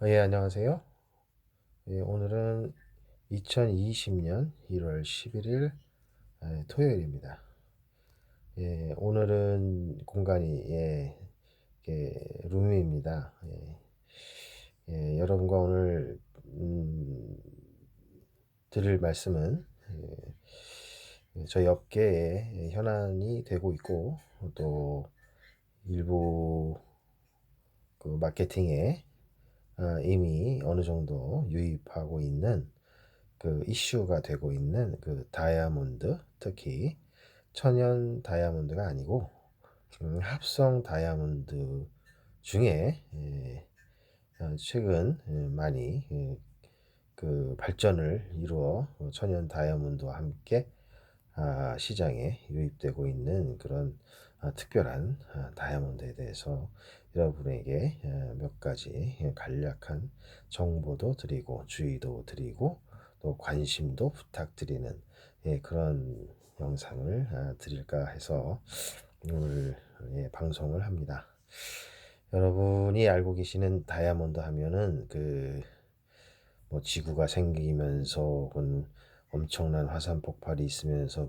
예, 안녕하세요. 예, 오늘은 2020년 1월 11일 토요일입니다. 예, 오늘은 공간이 룸입니다. 여러분과 오늘 드릴 말씀은 저희 업계에 현안이 되고 있고 또 일부 그 마케팅에 이미 어느 정도 유입하고 있는 그 이슈가 되고 있는 그 다이아몬드, 특히 천연 다이아몬드가 아니고 합성 다이아몬드 중에 최근 많이 그 발전을 이루어 천연 다이아몬드와 함께 시장에 유입되고 있는 그런 특별한 다이아몬드에 대해서 여러분에게 몇 가지 간략한 정보도 드리고 주의도 드리고 또 관심도 부탁드리는 그런 영상을 드릴까 해서 오늘 방송을 합니다. 여러분이 알고 계시는 다이아몬드 하면은 그 뭐 지구가 생기면서 혹은 엄청난 화산 폭발이 있으면서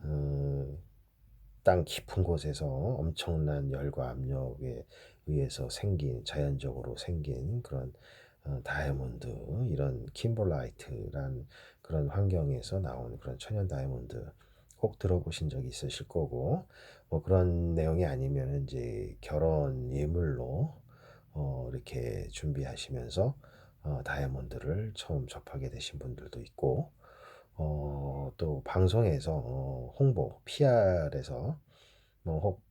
어, 땅 깊은 곳에서 엄청난 열과 압력에 의해서 생긴 자연적으로 생긴 그런 다이아몬드, 이런 킴볼라이트란 그런 환경에서 나온 그런 천연 다이아몬드 꼭 들어보신 적이 있으실 거고, 뭐 그런 내용이 아니면 이제 결혼 예물로 이렇게 준비하시면서 다이아몬드를 처음 접하게 되신 분들도 있고, 또 방송에서 홍보, PR에서 뭐 혹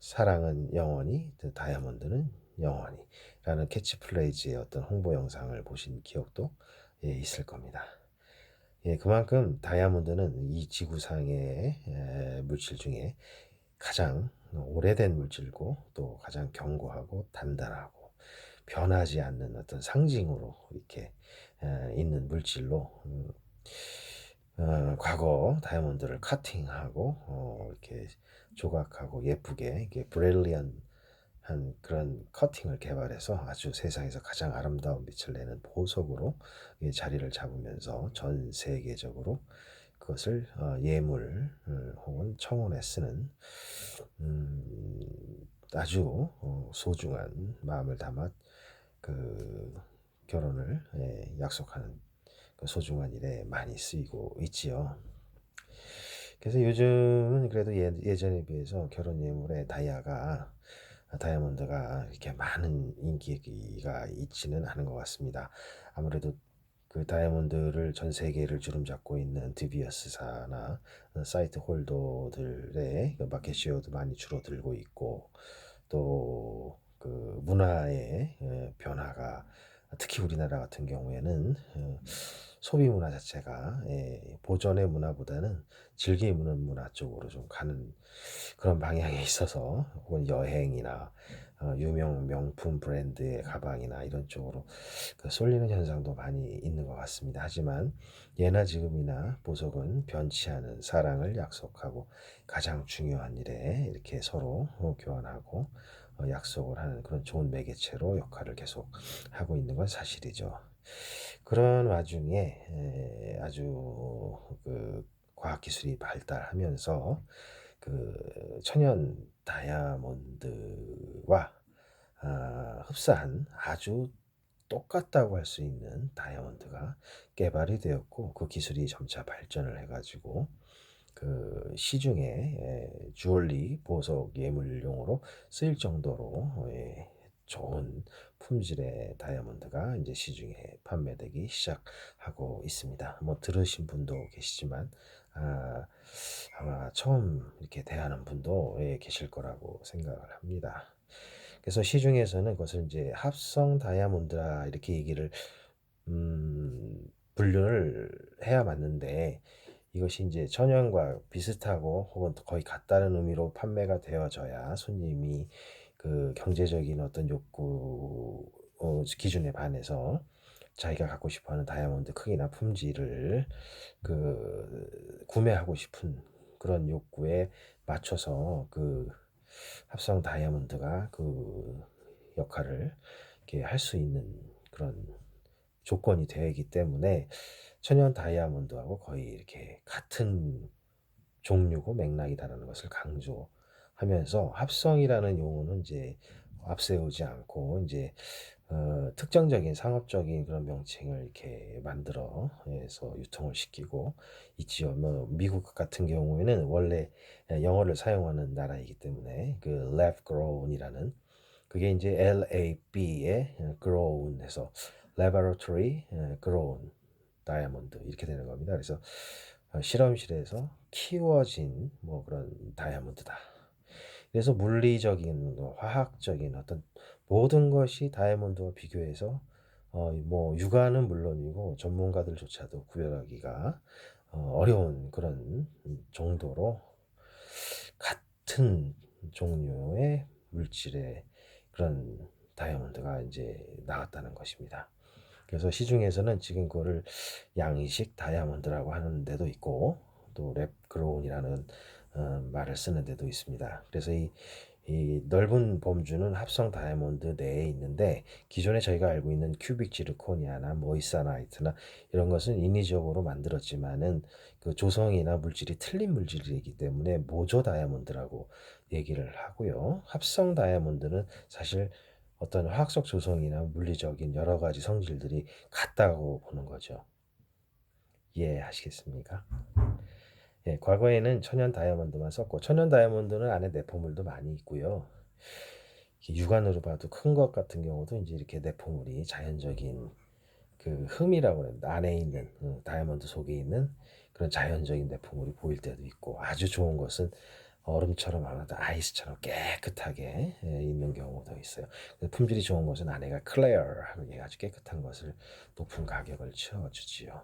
사랑은 영원히, 다이아몬드는 영원히 라는 캐치플레이즈의 어떤 홍보 영상을 보신 기억도 있을 겁니다. 그만큼 다이아몬드는 이 지구상의 물질 중에 가장 오래된 물질고 또 가장 견고하고 단단하고 변하지 않는 어떤 상징으로 이렇게 있는 물질로, 과거 다이아몬드를 카팅하고 이렇게 조각하고 예쁘게 이렇게 브릴리언한 그런 커팅을 개발해서 아주 세상에서 가장 아름다운 빛을 내는 보석으로 자리를 잡으면서 전 세계적으로 그것을 예물 혹은 청혼에 쓰는 아주 소중한 마음을 담아 그 결혼을 약속하는 그 소중한 일에 많이 쓰이고 있지요. 그래서 요즘은 그래도 예전에 비해서 결혼 예물에 다이아몬드가 이렇게 많은 인기가 있지는 않은 것 같습니다. 아무래도 그 다이아몬드를 전 세계를 주름잡고 있는 드비어스사나 사이트 홀더들의 그 마켓 쉐어도 많이 줄어들고 있고, 또 그 문화의 변화가, 특히 우리나라 같은 경우에는 소비 문화 자체가 보존의 문화보다는 즐기 묻는 문화 쪽으로 좀 가는 그런 방향에 있어서, 혹은 여행이나 유명 명품 브랜드의 가방이나 이런 쪽으로 그 쏠리는 현상도 많이 있는 것 같습니다. 하지만 예나 지금이나 보석은 변치 않은 사랑을 약속하고 가장 중요한 일에 이렇게 서로 교환하고 약속을 하는 그런 좋은 매개체로 역할을 계속 하고 있는 건 사실이죠. 그런 와중에 아주 그 과학기술이 발달하면서 그 천연 다이아몬드와 흡사한 아주 똑같다고 할 수 있는 다이아몬드가 개발이 되었고, 그 기술이 점차 발전을 해가지고 그 시중에 주얼리 보석 예물용으로 쓰일 정도로 좋은 품질의 다이아몬드가 이제 시중에 판매되기 시작하고 있습니다. 뭐 들으신 분도 계시지만 아, 아마 처음 이렇게 대하는 분도 계실 거라고 생각을 합니다. 그래서 시중에서는 그것을 이제 합성 다이아몬드라 이렇게 얘기를 분류를 해야 맞는데, 이것이 이제 천연과 비슷하고 혹은 거의 같다는 의미로 판매가 되어져야 손님이 그 경제적인 어떤 욕구 기준에 반해서 자기가 갖고 싶어하는 다이아몬드 크기나 품질을 구매하고 싶은 그런 욕구에 맞춰서 그 합성 다이아몬드가 그 역할을 이렇게 할 수 있는 그런 조건이 되기 때문에 천연 다이아몬드하고 거의 이렇게 같은 종류고 맥락이다라는 것을 강조하면서 합성이라는 용어는 이제 앞세우지 않고 이제 특정적인 상업적인 그런 명칭을 이렇게 만들어 해서 유통을 시키고 있지요. 뭐 미국 같은 경우에는 원래 영어를 사용하는 나라이기 때문에 그 lab grown이라는 그게 이제 LAB의 grown해서 laboratory grown 다이아몬드 이렇게 되는 겁니다. 그래서 실험실에서 키워진 뭐 그런 다이아몬드다. 그래서 물리적인 화학적인 어떤 모든 것이 다이아몬드와 비교해서 뭐 육안은 물론이고 전문가들조차도 구별하기가 어려운 그런 정도로 같은 종류의 물질의 그런 다이아몬드가 이제 나왔다는 것입니다. 그래서 시중에서는 지금 그거를 양식 다이아몬드라고 하는 데도 있고 또 랩그로운이라는 말을 쓰는 데도 있습니다. 그래서 이 넓은 범주는 합성 다이아몬드 내에 있는데 기존에 저희가 알고 있는 큐빅 지르코니아나 모이사나이트나 이런 것은 인위적으로 만들었지만은 그 조성이나 물질이 틀린 물질이기 때문에 모조 다이아몬드라고 얘기를 하고요. 합성 다이아몬드는 사실 어떤 화학적 조성이나 물리적인 여러 가지 성질들이 같다고 보는 거죠. 이해하시겠습니까? 예, 과거에는 천연 다이아몬드만 썼고 천연 다이아몬드는 안에 내포물도 많이 있고요. 육안으로 봐도 큰 것 같은 경우도 이제 이렇게 내포물이 자연적인 그 흠이라고 합니다. 안에 있는 다이아몬드 속에 있는 그런 자연적인 내포물이 보일 때도 있고 아주 좋은 것은 얼음처럼 아마도 아이스처럼 깨끗하게 있는 경우도 있어요. 품질이 좋은 것은 안에가 클레어하게 아주 깨끗한 것을 높은 가격을 치워주지요.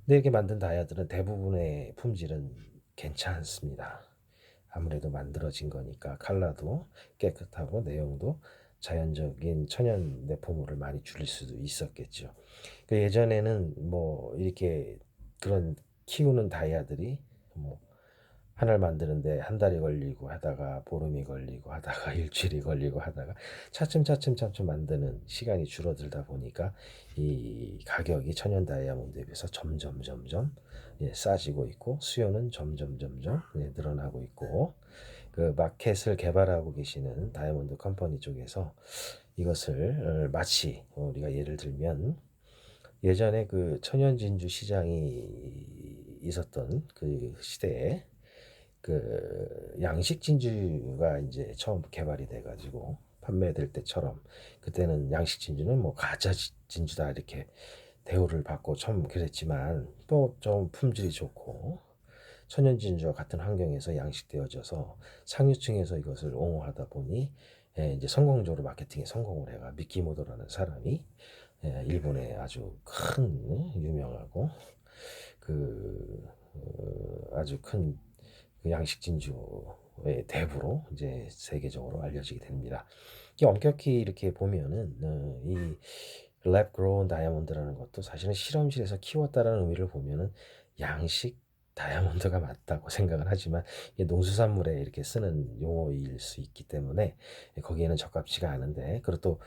근데 이렇게 만든 다이아들은 대부분의 품질은 괜찮습니다. 아무래도 만들어진 거니까 칼라도 깨끗하고 내용도 자연적인 천연 내포물을 많이 줄일 수도 있었겠죠. 그 예전에는 뭐 이렇게 그런 키우는 다이아들이 뭐 하나를 만드는데 한 달이 걸리고 하다가 보름이 걸리고 하다가 일주일이 걸리고 하다가 차츰 만드는 시간이 줄어들다 보니까 이 가격이 천연 다이아몬드에 비해서 점점 예, 싸지고 있고 수요는 점점 예, 늘어나고 있고 그 마켓을 개발하고 계시는 다이아몬드 컴퍼니 쪽에서 이것을 마치 우리가 예를 들면 예전에 그 천연 진주 시장이 있었던 그 시대에 그 양식 진주가 이제 처음 개발이 돼가지고 판매될 때처럼 그때는 양식 진주는 뭐 가짜 진주다 이렇게 대우를 받고 처음 그랬지만 또 좀 품질이 좋고 천연 진주와 같은 환경에서 양식되어져서 상류층에서 이것을 옹호하다 보니 이제 성공적으로 마케팅에 성공을 해가 미키모토라는 사람이 일본의 아주 큰 유명하고 그 아주 큰그 양식 진주의 대부로 이제 세계적으로 알려지게 됩니다. 이 엄격히 이렇게 보면은 이 랩 그로운 다이아몬드라는 것도 사실은 실험실에서 키웠다라는 의미를 보면은 양식 다이아몬드가 맞다고 생각을 하지만 이게 농수산물에 이렇게 쓰는 용어일 수 있기 때문에 거기에는 적합치가 않은데 그리고 또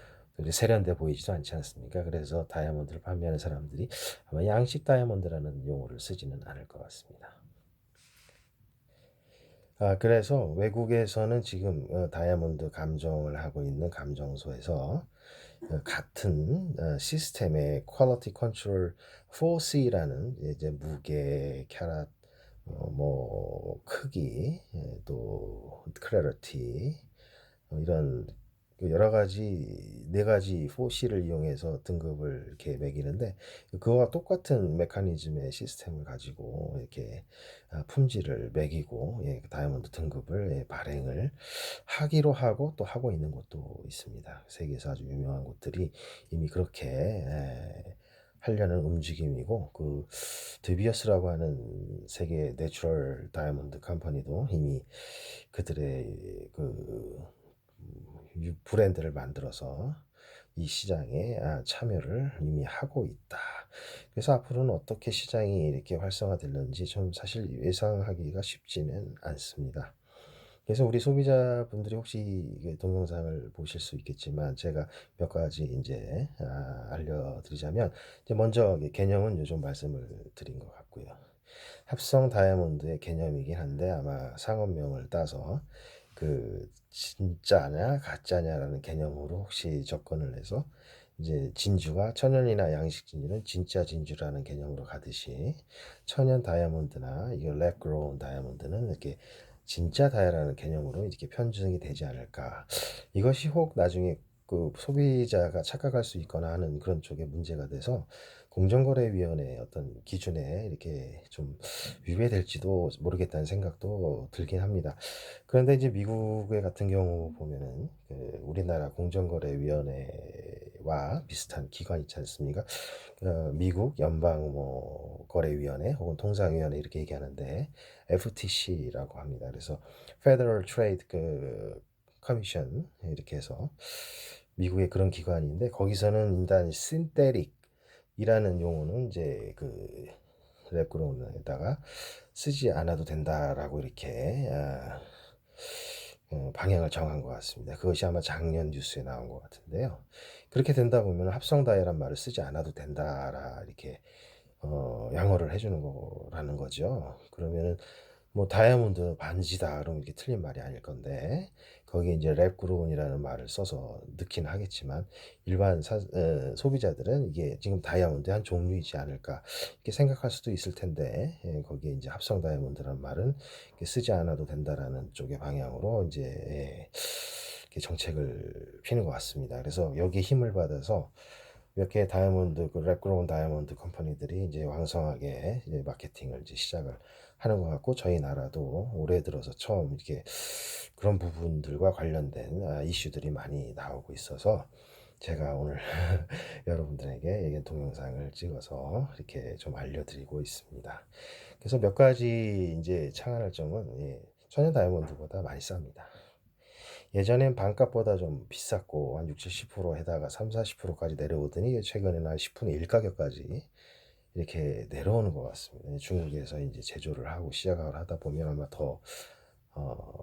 세련돼 보이지도 않지 않습니까? 그래서 다이아몬드를 판매하는 사람들이 아마 양식 다이아몬드라는 용어를 쓰지는 않을 것 같습니다. 그래서 외국에서는 지금 다이아몬드 감정을 하고 있는 감정소에서 같은 시스템의 퀄리티 컨트롤 4C라는 이제 무게, 캐럿, 뭐 크기, 또 클래리티 이런 그 여러 가지 네 가지 4C를 이용해서 등급을 이렇게 매기는데 그거와 똑같은 메커니즘의 시스템을 가지고 이렇게 품질을 매기고 예, 다이아몬드 등급을 예, 발행을 하기로 하고 또 하고 있는 곳도 있습니다. 세계에서 아주 유명한 곳들이 이미 그렇게 하려는 움직임이고 그 드비어스라고 하는 세계 내추럴 다이아몬드 컴퍼니도 이미 그들의 그 브랜드를 만들어서 이 시장에 참여를 이미 하고 있다. 그래서 앞으로는 어떻게 시장이 이렇게 활성화될는지 좀 사실 예상하기가 쉽지는 않습니다. 그래서 우리 소비자분들이 혹시 이게 동영상을 보실 수 있겠지만 제가 몇 가지 인제 알려드리자면 이제 먼저 개념은 요 좀 말씀을 드린 것 같고요. 합성 다이아몬드의 개념이긴 한데 아마 상업명을 따서 그 진짜냐 가짜냐라는 개념으로 혹시 접근을 해서 이제 진주가 천연이나 양식 진주는 진짜 진주라는 개념으로 가듯이 천연 다이아몬드나 이거 랩 그로운 다이아몬드는 이렇게 진짜 다이아라는 개념으로 이렇게 편중이 되지 않을까. 이것이 혹 나중에 그 소비자가 착각할 수 있거나 하는 그런 쪽에 문제가 돼서 공정거래위원회의 어떤 기준에 이렇게 좀 위배될지도 모르겠다는 생각도 들긴 합니다. 그런데 이제 미국의 같은 경우 보면은 그 우리나라 공정거래위원회와 비슷한 기관이 있지 않습니까? 미국 연방 뭐 거래위원회 혹은 통상위원회 이렇게 얘기하는데 FTC라고 합니다. 그래서 Federal Trade 그 커미션 이렇게 해서 미국의 그런 기관인데 거기서는 일단 synthetic이라는 용어는 이제 그 랩그론에다가 쓰지 않아도 된다라고 이렇게 방향을 정한 것 같습니다. 그것이 아마 작년 뉴스에 나온 것 같은데요. 그렇게 된다 보면 합성 다이란 말을 쓰지 않아도 된다라 이렇게 양호를 해주는 거라는 거죠. 그러면은 뭐 다이아몬드 반지다 그러면 이게 틀린 말이 아닐 건데 거기에 이제 랩그로운이라는 말을 써서 넣긴 하겠지만 일반 소비자들은 이게 지금 다이아몬드의 한 종류이지 않을까 이렇게 생각할 수도 있을 텐데 거기에 이제 합성 다이아몬드라는 말은 이렇게 쓰지 않아도 된다라는 쪽의 방향으로 이제 이렇게 정책을 피는 것 같습니다. 그래서 여기에 힘을 받아서 몇 개의 다이아몬드 그 랩그로운 다이아몬드 컴퍼니들이 이제 왕성하게 이제 마케팅을 이제 시작을 하는 것 같고 저희 나라도 올해 들어서 처음 이렇게 그런 부분들과 관련된 이슈들이 많이 나오고 있어서 제가 오늘 여러분들에게 이게 동영상을 찍어서 이렇게 좀 알려드리고 있습니다. 그래서 몇 가지 이제 착안할 점은 천연 다이아몬드보다 많이 쌉니다. 예전엔 반값보다 좀 비쌌고 한 60-70% 에다가 30-40%까지 내려오더니 최근에는 한 10분의 1 가격까지 이렇게 내려오는 것 같습니다. 중국에서 이제 제조를 하고 시작을 하다 보면 아마 더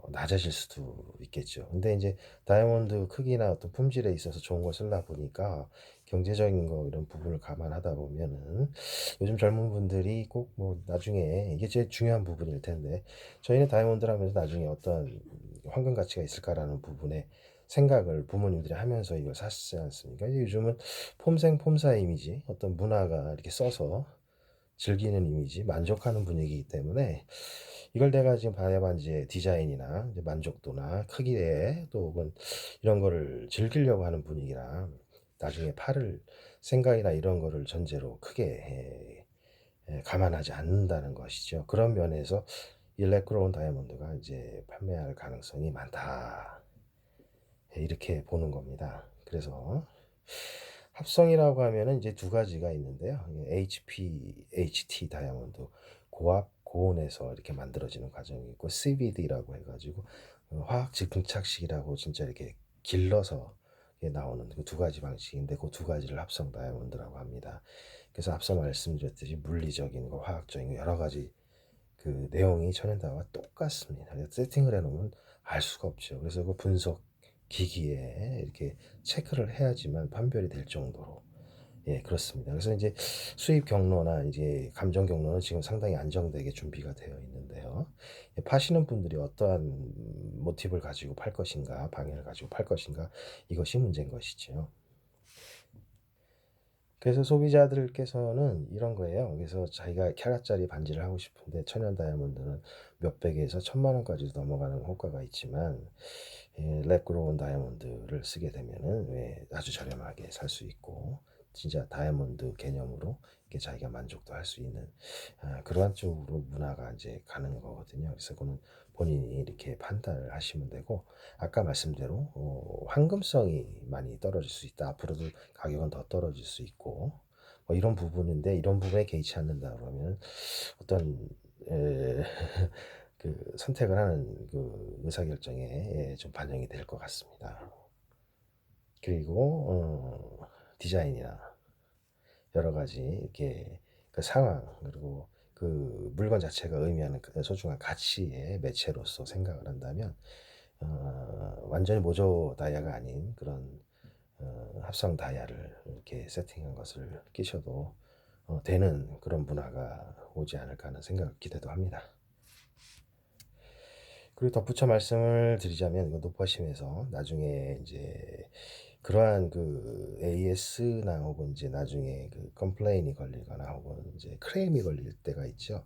낮아질 수도 있겠죠. 근데 이제 다이아몬드 크기나 어떤 품질에 있어서 좋은 걸 쓰려 보니까 경제적인 거 이런 부분을 감안하다 보면은 요즘 젊은 분들이 꼭 뭐 나중에 이게 제일 중요한 부분일 텐데 저희는 다이아몬드를 하면서 나중에 어떤 황금 가치가 있을까라는 부분에 생각을 부모님들이 하면서 이걸 사시지 않습니까? 이제 요즘은 폼생 폼사 이미지, 어떤 문화가 이렇게 써서 즐기는 이미지, 만족하는 분위기이기 때문에 이걸 내가 지금 반야반지의 디자인이나 이제 만족도나 크기에 또 혹은 이런 거를 즐기려고 하는 분위기라 나중에 팔을 생각이나 이런 거를 전제로 크게 감안하지 않는다는 것이죠. 그런 면에서 이 랩그로운 다이아몬드가 이제 판매할 가능성이 많다. 이렇게 보는 겁니다. 그래서 합성이라고 하면은 이제 두 가지가 있는데요. HP, HT 다이아몬드 고압 고온에서 이렇게 만들어지는 과정이 있고 CVD라고 해가지고 화학 증착식이라고 진짜 이렇게 길러서 나오는 그 두 가지 방식인데 그 두 가지를 합성 다이아몬드라고 합니다. 그래서 앞서 말씀드렸듯이 물리적인 거, 화학적인 거 여러 가지 그 내용이 천연다와 똑같습니다. 세팅을 해놓으면 알 수가 없죠. 그래서 그 분석 기기에 이렇게 체크를 해야지만 판별이 될 정도로 그렇습니다. 그래서 이제 수입 경로나 이제 감정 경로는 지금 상당히 안정되게 준비가 되어 있는데요. 파시는 분들이 어떠한 모티브를 가지고 팔 것인가, 방향을 가지고 팔 것인가 이것이 문제인 것이죠. 그래서 소비자들께서는 이런 거예요. 그래서 자기가 캐럿짜리 반지를 하고 싶은데 천연 다이아몬드는 몇백에서 1,000만 원까지도 넘어가는 효과가 있지만 랩그로운 다이아몬드를 쓰게 되면은 아주 저렴하게 살 수 있고 진짜 다이아몬드 개념으로 이렇게 자기가 만족도 할 수 있는 그러한 쪽으로 문화가 이제 가는 거거든요. 그래서 그거는 본인이 이렇게 판단을 하시면 되고 아까 말씀대로 황금성이 많이 떨어질 수 있다. 앞으로도 가격은 더 떨어질 수 있고 뭐 이런 부분인데 이런 부분에 개의치 않는다 그러면 어떤 에, 그 선택을 하는 그 의사결정에 좀 반영이 될 것 같습니다. 그리고 디자인이나 여러 가지 이렇게 그 상황 그리고 그 물건 자체가 의미하는 그 소중한 가치의 매체로서 생각을 한다면 완전히 모조 다이아가 아닌 그런 합성 다이아를 이렇게 세팅한 것을 끼셔도 되는 그런 문화가 오지 않을까 하는 생각 기대도 합니다. 그리고 덧붙여 말씀을 드리자면 이거 높아심에서 나중에 이제 그러한 그 AS나 혹은 이제 나중에 그 컴플레인이 걸리거나 혹은 이제 크레임이 걸릴 때가 있죠.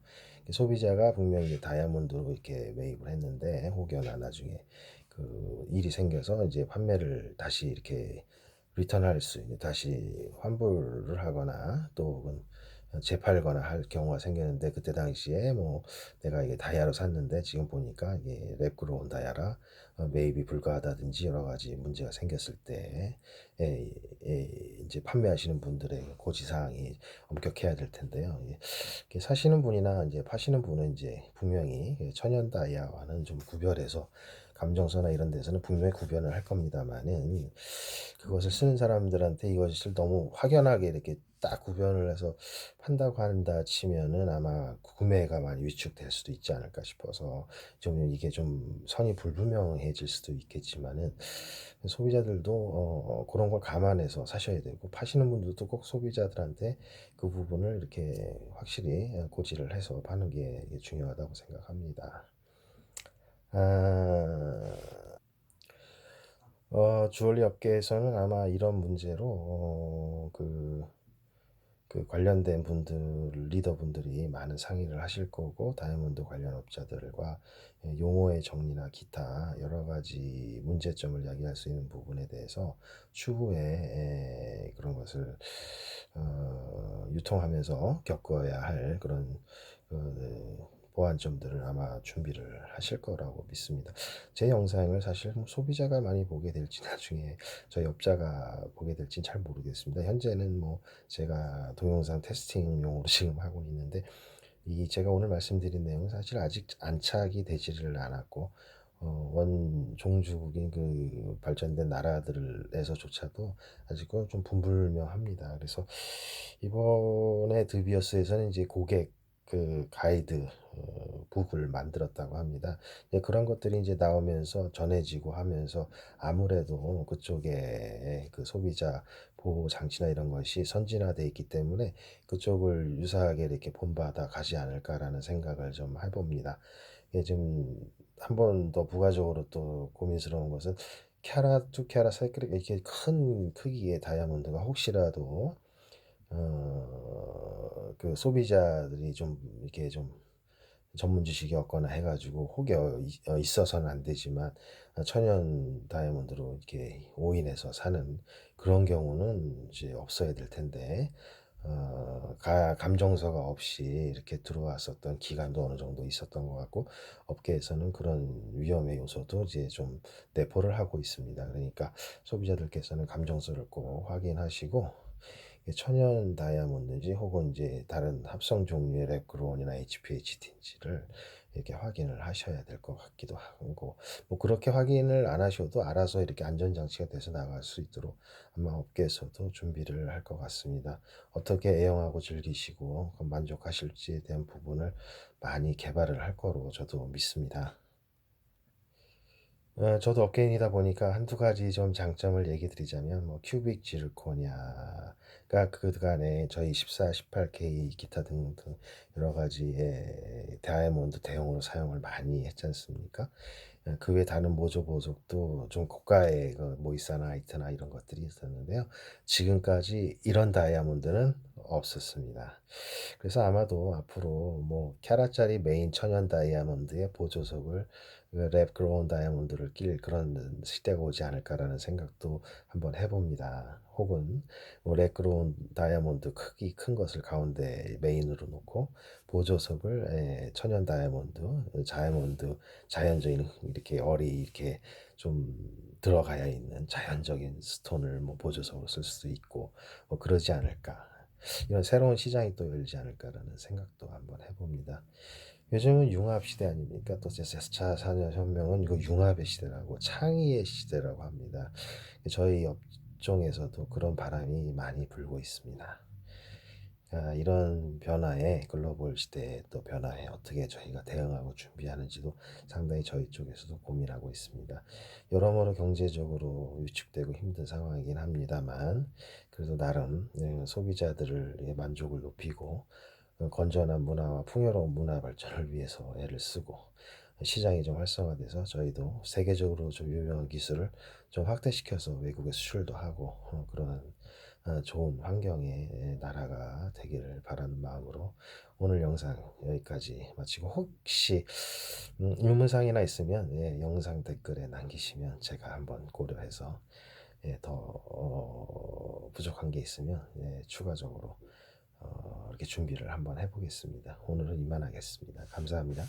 소비자가 분명히 다이아몬드로 이렇게 매입을 했는데 혹여나 나중에 그 일이 생겨서 이제 판매를 다시 이렇게 리턴할 수 있는 다시 환불을 하거나 또 혹은 재팔거나 할 경우가 생기는데 그때 당시에 뭐 내가 이게 다이아로 샀는데 지금 보니까 이게 랩그로운 다이아라 매입이 불가하다든지 여러 가지 문제가 생겼을 때 이제 판매하시는 분들의 고지사항이 엄격해야 될 텐데요. 이렇게 사시는 분이나 이제 파시는 분은 이제 분명히 천연 다이아와는 좀 구별해서 감정서나 이런 데서는 분명히 구별을 할 겁니다만은 그것을 쓰는 사람들한테 이것을 너무 확연하게 이렇게 딱 구별을 해서 판다고 한다 치면은 아마 구매가 많이 위축될 수도 있지 않을까 싶어서 좀 이게 좀 선이 불분명해질 수도 있겠지만은 소비자들도 그런 걸 감안해서 사셔야 되고 파시는 분들도 꼭 소비자들한테 그 부분을 이렇게 확실히 고지를 해서 파는 게 중요하다고 생각합니다. 아, 주얼리 업계에서는 아마 이런 문제로 그 관련된 분들, 리더분들이 많은 상의를 하실 거고, 다이아몬드 관련 업자들과 용어의 정리나 기타 여러 가지 문제점을 야기할 수 있는 부분에 대해서 추후에 그런 것을 유통하면서 겪어야 할 그런 보완점들을 아마 준비를 하실 거라고 믿습니다. 제 영상을 사실 소비자가 많이 보게 될지 나중에 저희 업자가 보게 될지는 잘 모르겠습니다. 현재는 뭐 제가 동영상 테스팅용으로 지금 하고 있는데 이 제가 오늘 말씀드린 내용은 사실 아직 안착이 되지를 않았고 원 종주국인 그 발전된 나라들에서조차도 아직 좀 분불명합니다. 그래서 이번에 드비어스에서는 이제 고객 그 가이드 북을 만들었다고 합니다. 그런 것들이 이제 나오면서 전해지고 하면서 아무래도 그쪽에 그 소비자 보호 장치나 이런 것이 선진화되어 있기 때문에 그쪽을 유사하게 이렇게 본받아 가지 않을까라는 생각을 좀 해봅니다. 이게 좀 한 번 더 부가적으로 또 고민스러운 것은 캐럿, 두 캐럿, 세 캐럿 이렇게 큰 크기의 다이아몬드가 혹시라도 그 소비자들이 좀 이렇게 좀 전문 지식이 없거나 해가지고 혹이 있어서는 안 되지만 천연 다이아몬드로 이렇게 오인해서 사는 그런 경우는 이제 없어야 될 텐데 감정서가 없이 이렇게 들어왔었던 기간도 어느 정도 있었던 것 같고 업계에서는 그런 위험의 요소도 이제 좀 내포를 하고 있습니다. 그러니까 소비자들께서는 감정서를 꼭 확인하시고 천연 다이아몬드인지 혹은 이제 다른 합성 종류의 랩그로운이나 HPHT인지를 이렇게 확인을 하셔야 될 것 같기도 하고 뭐 그렇게 확인을 안 하셔도 알아서 이렇게 안전장치가 돼서 나갈 수 있도록 아마 업계에서도 준비를 할 것 같습니다. 어떻게 애용하고 즐기시고 만족하실지에 대한 부분을 많이 개발을 할 거로 저도 믿습니다. 저도 업계인이다 보니까 한두 가지 좀 장점을 얘기 드리자면 뭐 큐빅 지르코니아가 그간에 저희 14, 18K 기타 등등 여러 가지의 다이아몬드 대용으로 사용을 많이 했지 않습니까? 그 외 다른 모조 보석도 좀 고가의 그 모이사나이트나 이런 것들이 있었는데요. 지금까지 이런 다이아몬드는 없었습니다. 그래서 아마도 앞으로 뭐 캐럿짜리 메인 천연 다이아몬드에 보조석을 랩 그로운 다이아몬드를 낄 그런 시대가 오지 않을까라는 생각도 한번 해봅니다. 혹은 뭐랩 그로운 다이아몬드 크기 큰 것을 가운데 메인으로 놓고 보조석을 천연 다이아몬드 자연적인 이렇게 얼이 이렇게 좀 들어가야 있는 자연적인 스톤을 뭐 보조석으로 쓸 수도 있고 뭐 그러지 않을까. 이런 새로운 시장이 또 열리지 않을까라는 생각도 한번 해봅니다. 요즘은 융합 시대 아닙니까? 또 4차 산업혁명은 이거 융합의 시대라고 창의의 시대라고 합니다. 저희 업종에서도 그런 바람이 많이 불고 있습니다. 이런 변화에 글로벌 시대의 또 변화에 어떻게 저희가 대응하고 준비하는지도 상당히 저희 쪽에서도 고민하고 있습니다. 여러모로 경제적으로 위축되고 힘든 상황이긴 합니다만 그래도 나름 소비자들의 만족을 높이고 건전한 문화와 풍요로운 문화 발전을 위해서 애를 쓰고 시장이 좀 활성화돼서 저희도 세계적으로 좀 유명한 기술을 좀 확대시켜서 외국에 수출도 하고 그런 좋은 환경의 나라가 되기를 바라는 마음으로 오늘 영상 여기까지 마치고 혹시 의문사항이나 있으면 영상 댓글에 남기시면 제가 한번 고려해서 더 부족한 게 있으면 추가적으로 이렇게 준비를 한번 해보겠습니다. 오늘은 이만하겠습니다. 감사합니다.